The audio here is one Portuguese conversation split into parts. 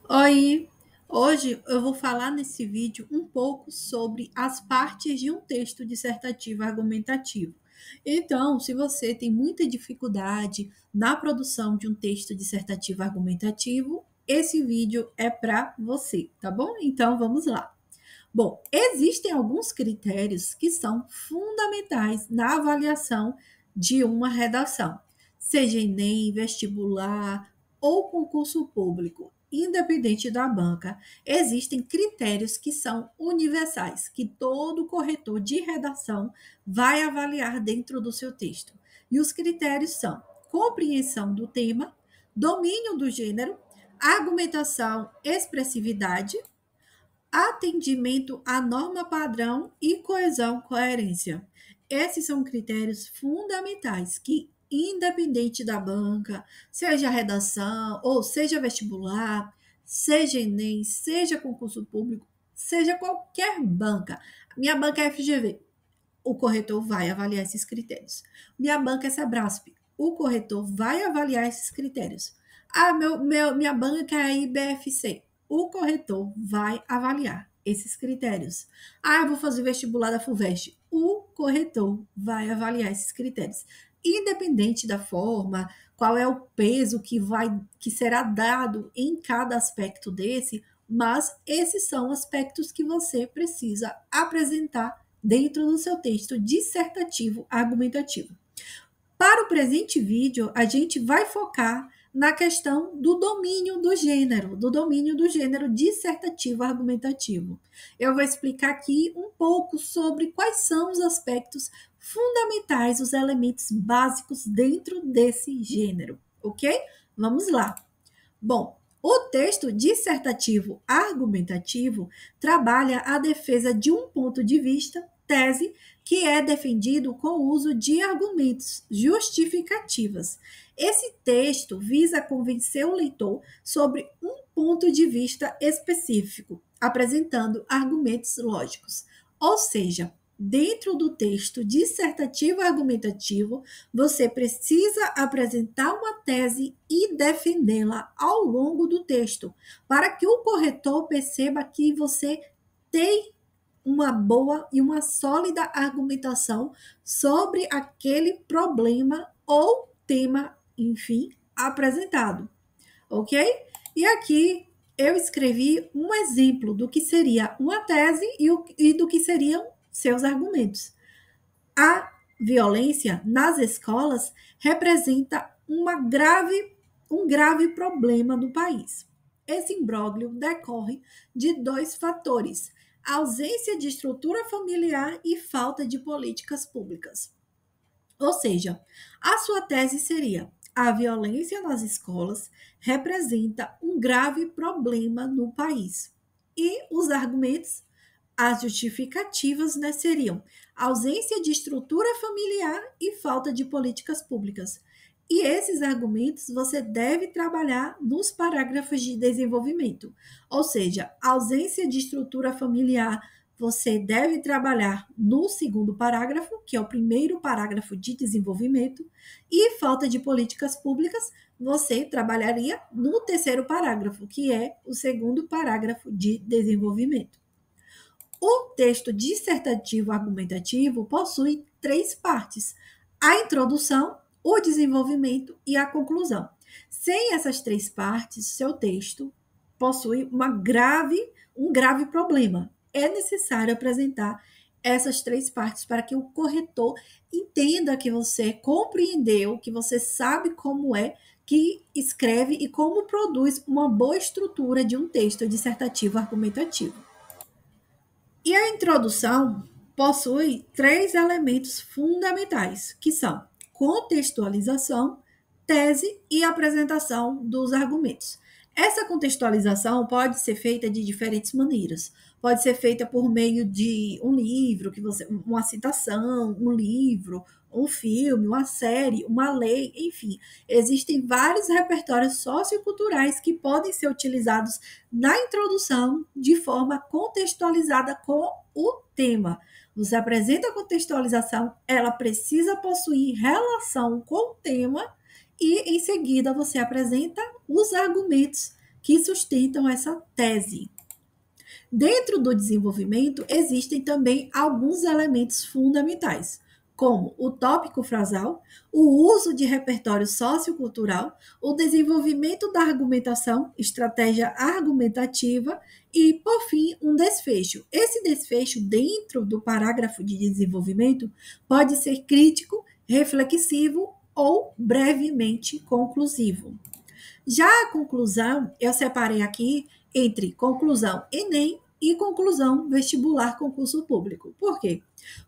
Oi, hoje eu vou falar nesse vídeo um pouco sobre as partes de um texto dissertativo argumentativo. Então, se você tem muita dificuldade na produção de um texto dissertativo argumentativo, esse vídeo é para você, tá bom? Então, vamos lá. Bom, existem alguns critérios que são fundamentais na avaliação de uma redação, seja Enem, vestibular ou concurso público, independente da banca, existem critérios que são universais, que todo corretor de redação vai avaliar dentro do seu texto. E os critérios são compreensão do tema, domínio do gênero, argumentação, expressividade, atendimento à norma padrão e coesão, coerência. Esses são critérios fundamentais que, independente da banca, seja redação ou seja vestibular, seja Enem, seja concurso público, seja qualquer banca, minha banca é FGV, o corretor vai avaliar esses critérios. Minha banca é Sebrasp, o corretor vai avaliar esses critérios. Minha banca é IBFC, o corretor vai avaliar esses critérios. Eu vou fazer vestibular da FUVEST, o corretor vai avaliar esses critérios. Independente da forma, qual é o peso que será dado em cada aspecto desse, mas esses são aspectos que você precisa apresentar dentro do seu texto dissertativo argumentativo. Para o presente vídeo, a gente vai focar na questão do domínio do gênero dissertativo argumentativo. Eu vou explicar aqui um pouco sobre quais são os aspectos fundamentais, os elementos básicos dentro desse gênero, ok? Vamos lá. Bom, o texto dissertativo argumentativo trabalha a defesa de um ponto de vista, tese, que é defendido com o uso de argumentos, justificativas. Esse texto visa convencer o leitor sobre um ponto de vista específico, apresentando argumentos lógicos. Ou seja, dentro do texto dissertativo argumentativo, você precisa apresentar uma tese e defendê-la ao longo do texto, para que o corretor perceba que você tem uma boa e uma sólida argumentação sobre aquele problema ou tema, enfim, apresentado, ok? E aqui eu escrevi um exemplo do que seria uma tese e do que seriam seus argumentos. A violência nas escolas representa um grave problema no país. Esse imbróglio decorre de dois fatores: a ausência de estrutura familiar e falta de políticas públicas. Ou seja, a sua tese seria: a violência nas escolas representa um grave problema no país. E os argumentos, as justificativas, né, seriam ausência de estrutura familiar e falta de políticas públicas. E esses argumentos você deve trabalhar nos parágrafos de desenvolvimento. Ou seja, ausência de estrutura familiar você deve trabalhar no segundo parágrafo, que é o primeiro parágrafo de desenvolvimento, e falta de políticas públicas você trabalharia no terceiro parágrafo, que é o segundo parágrafo de desenvolvimento. O texto dissertativo argumentativo possui três partes: a introdução, o desenvolvimento e a conclusão. Sem essas três partes, seu texto possui um grave problema. É necessário apresentar essas três partes para que o corretor entenda que você compreendeu, que você sabe como é que escreve e como produz uma boa estrutura de um texto dissertativo argumentativo. E a introdução possui três elementos fundamentais, que são contextualização, tese e apresentação dos argumentos. Essa contextualização pode ser feita de diferentes maneiras. Pode ser feita por meio de um livro, uma citação, um livro, um filme, uma série, uma lei, enfim. Existem vários repertórios socioculturais que podem ser utilizados na introdução de forma contextualizada com o tema. Você apresenta a contextualização, ela precisa possuir relação com o tema e, em seguida, você apresenta os argumentos que sustentam essa tese. Dentro do desenvolvimento, existem também alguns elementos fundamentais, como o tópico frasal, o uso de repertório sociocultural, o desenvolvimento da argumentação, estratégia argumentativa e, por fim, um desfecho. Esse desfecho, dentro do parágrafo de desenvolvimento, pode ser crítico, reflexivo ou brevemente conclusivo. Já a conclusão, eu separei aqui entre conclusão Enem e conclusão vestibular concurso público. Por quê?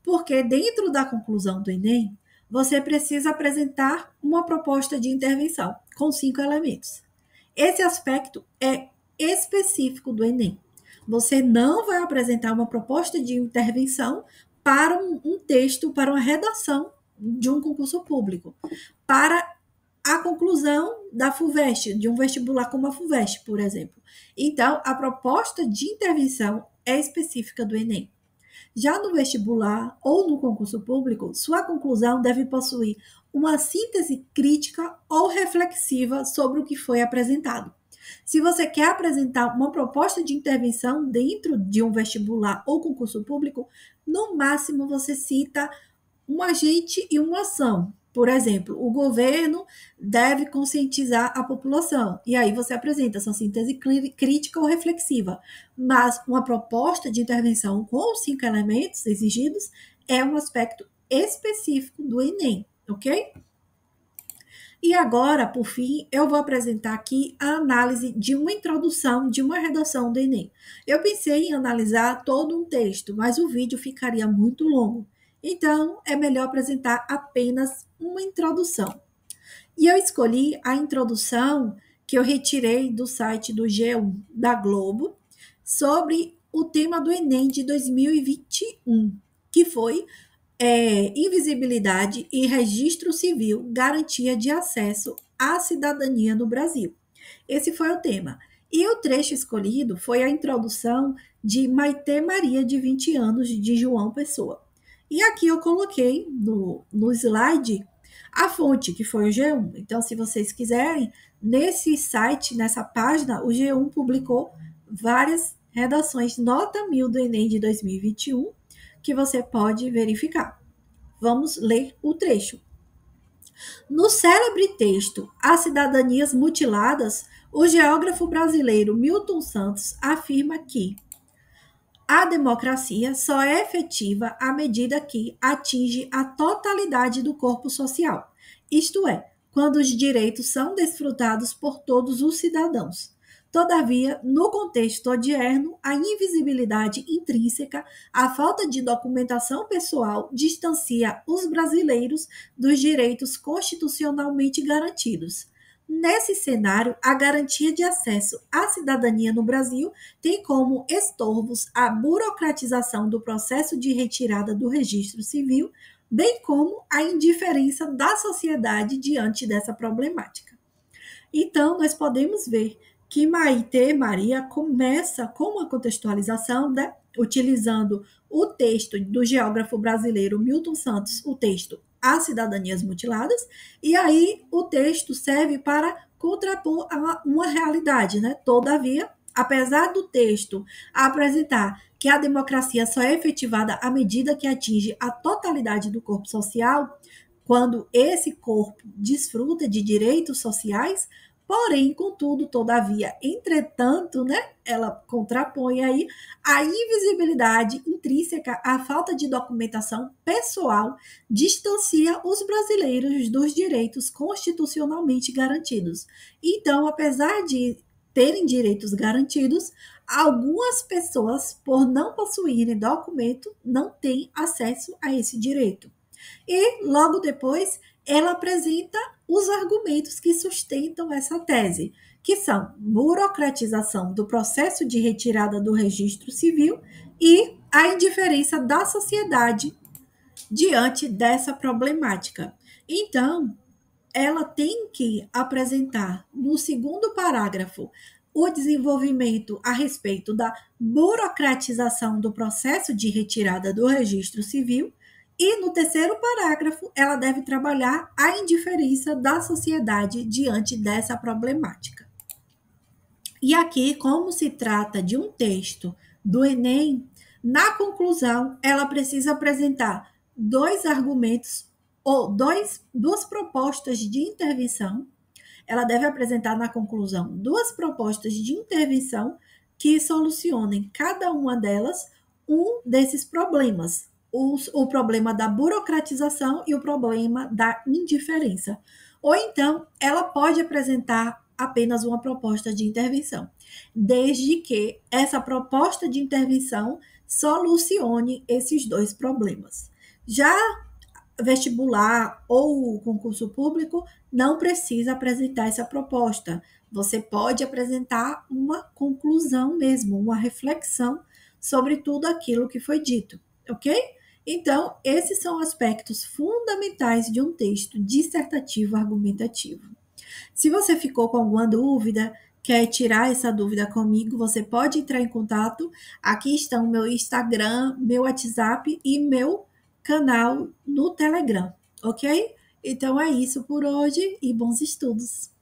Porque dentro da conclusão do Enem, você precisa apresentar uma proposta de intervenção com 5 elementos. Esse aspecto é específico do Enem. Você não vai apresentar uma proposta de intervenção para um texto, para uma redação de um concurso público, para a conclusão da FUVEST, de um vestibular como a FUVEST, por exemplo. Então, a proposta de intervenção é específica do Enem. Já no vestibular ou no concurso público, sua conclusão deve possuir uma síntese crítica ou reflexiva sobre o que foi apresentado. Se você quer apresentar uma proposta de intervenção dentro de um vestibular ou concurso público, no máximo você cita um agente e uma ação. Por exemplo, o governo deve conscientizar a população. E aí você apresenta sua síntese crítica ou reflexiva. Mas uma proposta de intervenção com os 5 elementos exigidos é um aspecto específico do Enem, ok? E agora, por fim, eu vou apresentar aqui a análise de uma introdução de uma redação do Enem. Eu pensei em analisar todo um texto, mas o vídeo ficaria muito longo. Então, é melhor apresentar apenas uma introdução. E eu escolhi a introdução que eu retirei do site do G1 da Globo sobre o tema do Enem de 2021, que foi invisibilidade e registro civil, garantia de acesso à cidadania no Brasil. Esse foi o tema. E o trecho escolhido foi a introdução de Maitê Maria, de 20 anos, de João Pessoa. E aqui eu coloquei no slide a fonte, que foi o G1. Então, se vocês quiserem, nesse site, nessa página, o G1 publicou várias redações nota 1000 do Enem de 2021, que você pode verificar. Vamos ler o trecho. No célebre texto As Cidadanias Mutiladas, o geógrafo brasileiro Milton Santos afirma que a democracia só é efetiva à medida que atinge a totalidade do corpo social, isto é, quando os direitos são desfrutados por todos os cidadãos. Todavia, no contexto odierno, a invisibilidade intrínseca, a falta de documentação pessoal distancia os brasileiros dos direitos constitucionalmente garantidos. Nesse cenário, a garantia de acesso à cidadania no Brasil tem como estorvos a burocratização do processo de retirada do registro civil, bem como a indiferença da sociedade diante dessa problemática. Então, nós podemos ver que Maitê Maria começa com uma contextualização, né, utilizando o texto do geógrafo brasileiro Milton Santos, o texto As Cidadanias Mutiladas, e aí o texto serve para contrapor a uma realidade, né? Todavia, apesar do texto apresentar que a democracia só é efetivada à medida que atinge a totalidade do corpo social, quando esse corpo desfruta de direitos sociais, porém, contudo, todavia, entretanto, né, ela contrapõe aí a invisibilidade intrínseca, a falta de documentação pessoal distancia os brasileiros dos direitos constitucionalmente garantidos. Então, apesar de terem direitos garantidos, algumas pessoas, por não possuírem documento, não têm acesso a esse direito. E, logo depois, ela apresenta os argumentos que sustentam essa tese, que são burocratização do processo de retirada do registro civil e a indiferença da sociedade diante dessa problemática. Então, ela tem que apresentar no segundo parágrafo o desenvolvimento a respeito da burocratização do processo de retirada do registro civil. E no terceiro parágrafo, ela deve trabalhar a indiferença da sociedade diante dessa problemática. E aqui, como se trata de um texto do Enem, na conclusão, ela precisa apresentar dois argumentos ou duas propostas de intervenção. Ela deve apresentar na conclusão duas propostas de intervenção que solucionem cada uma delas um desses problemas. O problema da burocratização e o problema da indiferença. Ou então, ela pode apresentar apenas uma proposta de intervenção, desde que essa proposta de intervenção solucione esses dois problemas. Já vestibular ou concurso público não precisa apresentar essa proposta. Você pode apresentar uma conclusão mesmo, uma reflexão sobre tudo aquilo que foi dito, ok? Então, esses são aspectos fundamentais de um texto dissertativo argumentativo. Se você ficou com alguma dúvida, quer tirar essa dúvida comigo, você pode entrar em contato. Aqui estão o meu Instagram, meu WhatsApp e meu canal no Telegram, ok? Então é isso por hoje e bons estudos!